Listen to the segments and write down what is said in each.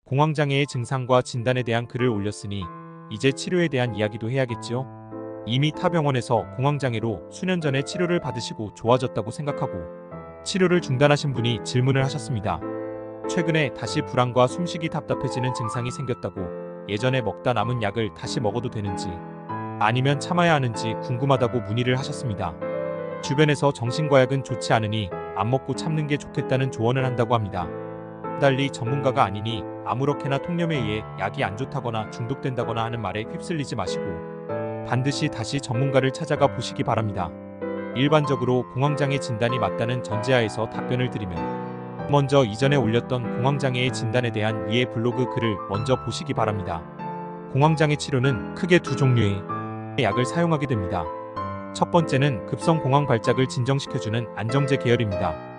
공황장애의 증상과 진단에 대한 글을 올렸으니 이제 치료에 대한 이야기도 해야겠지요. 이미 타 병원에서 공황장애로 수년 전에 치료를 받으시고 좋아졌다고 생각하고 치료를 중단하신 분이 질문을 하셨습니다. 최근에 다시 불안과 숨쉬기 답답해지는 증상이 생겼다고 예전에 먹다 남은 약을 다시 먹어도 되는지 아니면 참아야 하는지 궁금하다고 문의를 하셨습니다. 주변에서 정신과약은 좋지 않으니 안 먹고 참는 게 좋겠다는 조언을 한다고 합니다. 달리 전문가가 아니니 아무렇게나 통념에 의해 약이 안 좋다거나 중독된다거나 하는 말에 휩쓸리지 마시고 반드시 다시 전문가를 찾아가 보시기 바랍니다. 일반적으로 공황장애 진단이 맞다는 전제하에서 답변을 드리면 먼저 이전에 올렸던 공황장애의 진단에 대한 위의 블로그 글을 먼저 보시기 바랍니다. 공황장애 치료는 크게 두 종류의 약을 사용하게 됩니다. 첫 번째는 급성 공황 발작을 진정시켜주는 안정제 계열입니다.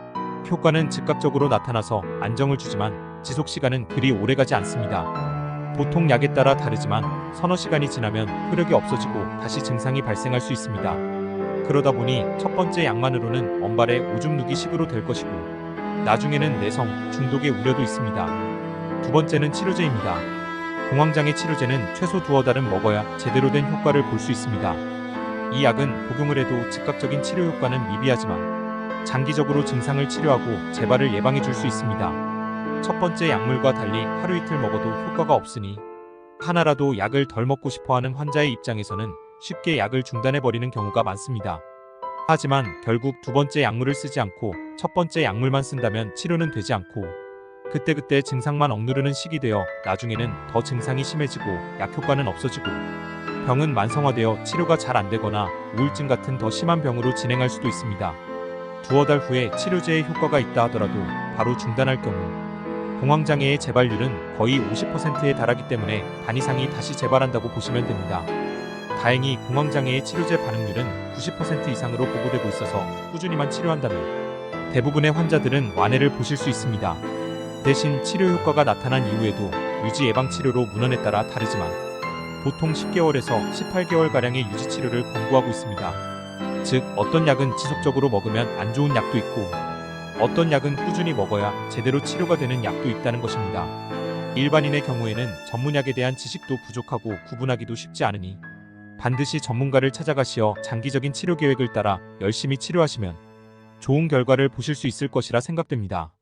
효과는 즉각적으로 나타나서 안정을 주지만 지속 시간은 그리 오래가지 않습니다. 보통 약에 따라 다르지만 서너 시간이 지나면 효력이 없어지고 다시 증상이 발생할 수 있습니다. 그러다 보니 첫 번째 약만으로는 원발의 오줌 누기 식으로 될 것이고 나중에는 내성, 중독의 우려도 있습니다. 두 번째는 치료제입니다. 공황장애 치료제는 최소 두어 달은 먹어야 제대로 된 효과를 볼 수 있습니다. 이 약은 복용을 해도 즉각적인 치료 효과는 미비하지만 장기적으로 증상을 치료하고 재발을 예방해 줄 수 있습니다. 첫 번째 약물과 달리 하루 이틀 먹어도 효과가 없으니 하나라도 약을 덜 먹고 싶어하는 환자의 입장에서는 쉽게 약을 중단해버리는 경우가 많습니다. 하지만 결국 두 번째 약물을 쓰지 않고 첫 번째 약물만 쓴다면 치료는 되지 않고 그때그때 증상만 억누르는 식이 되어 나중에는 더 증상이 심해지고 약 효과는 없어지고 병은 만성화되어 치료가 잘 안되거나 우울증 같은 더 심한 병으로 진행할 수도 있습니다. 두어 달 후에 치료제의 효과가 있다 하더라도 바로 중단할 경우 공황장애의 재발률은 거의 50%에 달하기 때문에 반 이상이 다시 재발한다고 보시면 됩니다. 다행히 공황장애의 치료제 반응률은 90% 이상으로 보고되고 있어서 꾸준히만 치료한다면 대부분의 환자들은 완해를 보실 수 있습니다. 대신 치료 효과가 나타난 이후에도 유지 예방 치료로 문헌에 따라 다르지만 보통 10개월에서 18개월가량의 유지 치료를 권고하고 있습니다. 즉 어떤 약은 지속적으로 먹으면 안 좋은 약도 있고 어떤 약은 꾸준히 먹어야 제대로 치료가 되는 약도 있다는 것입니다. 일반인의 경우에는 전문약에 대한 지식도 부족하고 구분하기도 쉽지 않으니 반드시 전문가를 찾아가시어 장기적인 치료 계획을 따라 열심히 치료하시면 좋은 결과를 보실 수 있을 것이라 생각됩니다.